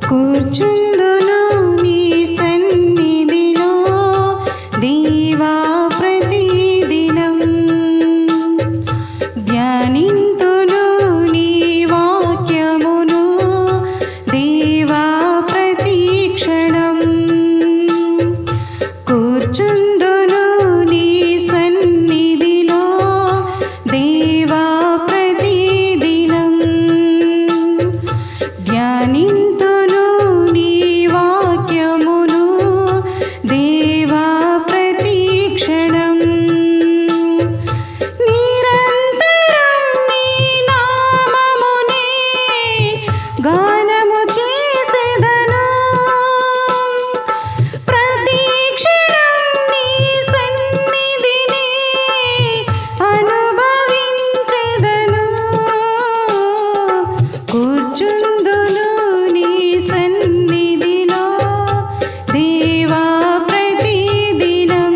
కూర్చుందును నీ సన్నిధిలో దేవా ప్రతిదినం ధ్యానింతును నీ వాక్యమును దేవా ప్రతిక్షణం కూర్చుందును నీ సన్నిధిలో దేవా ప్రతిదినం ధ్యానింతును నీ వాక్యమును దేవా ప్రతిక్షణం నిరంతరం నీ నామమునే గానము చేసెదను ప్రతిక్షణం నీ సన్నిధిని అనుభవించెదను కూర్చుందును నీ సన్నిధిలో దేవా ప్రతిదినం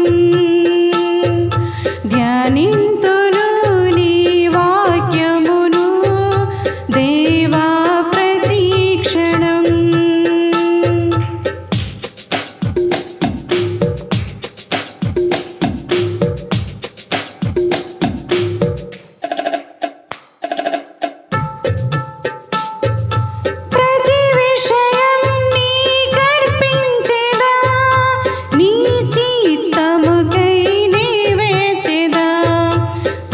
ధ్యానింతును నీ వాక్యమును దేవా ప్రతిక్షణం ప్రతి విషయం నీకర్పించెదా నీ చిత్తముకై నివేచెదా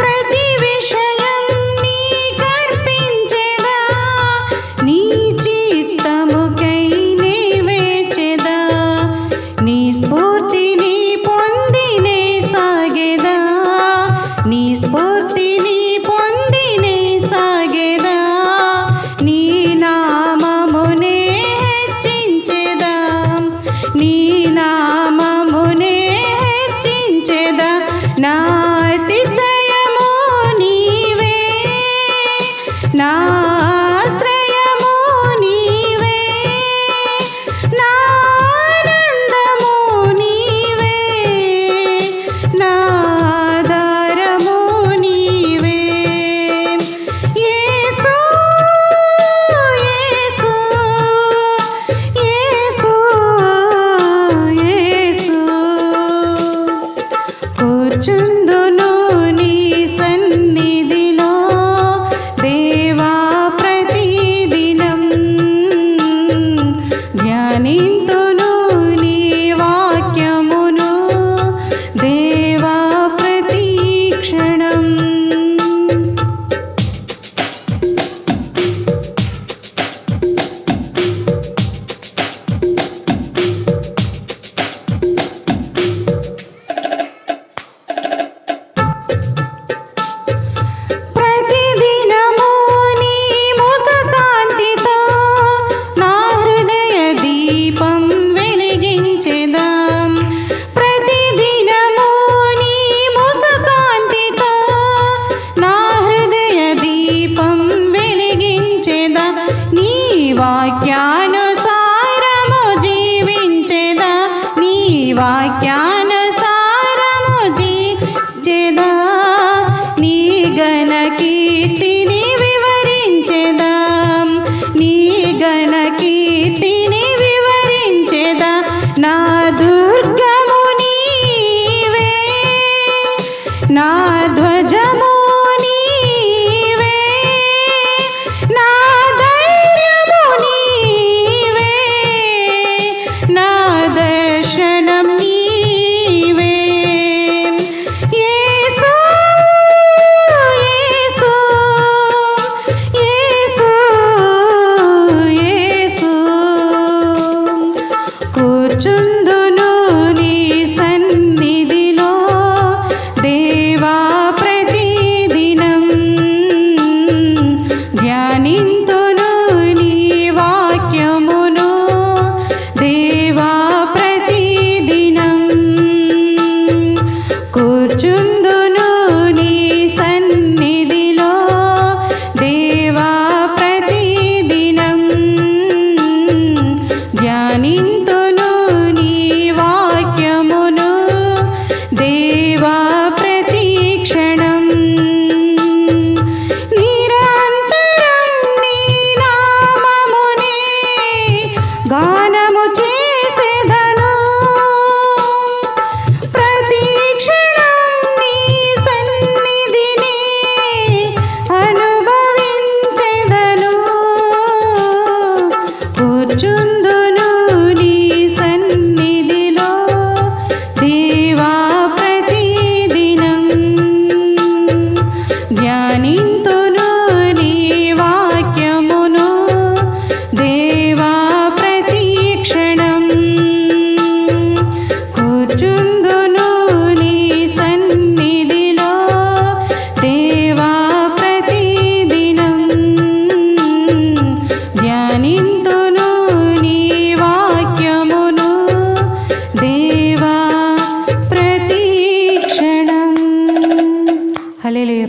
ప్రతి విషయం నీకర్పించెదా నీ చిత్తముకై నివేచెదా నీ స్ఫూర్తిని పొందినే సాగెదా నీ స్ఫూర్తిని పొందినే సాగెదా నీ నామమునే హెచ్చించెదా నీ నామమునే హెచ్చించెదా నా అతిశయము నీవే నా ఆశ్రయము నీవే నా ఆనందము నీవే నా ఆధారము నీవే యేసు యేసు యేసు యేసు కూర్చుందును నీ సన్నిధిలో దేవా ప్రతిదినం ధ్యానింతును నీ వాక్యమును దేవా ప్రతిక్షణం ప్రతిదినము నీ ముఖ కాంతితో నా హృదయ దీపం వెలిగించెదాం ప్రతిదినము నీ ముఖ కాంతితో నా హృదయ దీపం వెలిగించెదా నీ వాక్యానుసారము జీవించెదా నీ వాక్యానుసారము జీవించెదా నీ ఘన కీర్తిని వివరించెదా నీ ఘన కీర్తిని వివరించెదా నా దుర్గము నీవే నా ధ్వజము నీవే నా ధైర్యము నీవే నా దర్శనం నీవే యేసు యేసు యేసు యేసు కూర్చుందును నీ సన్నిధిలో దేవా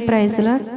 ప్రైజ్ లార్డ్.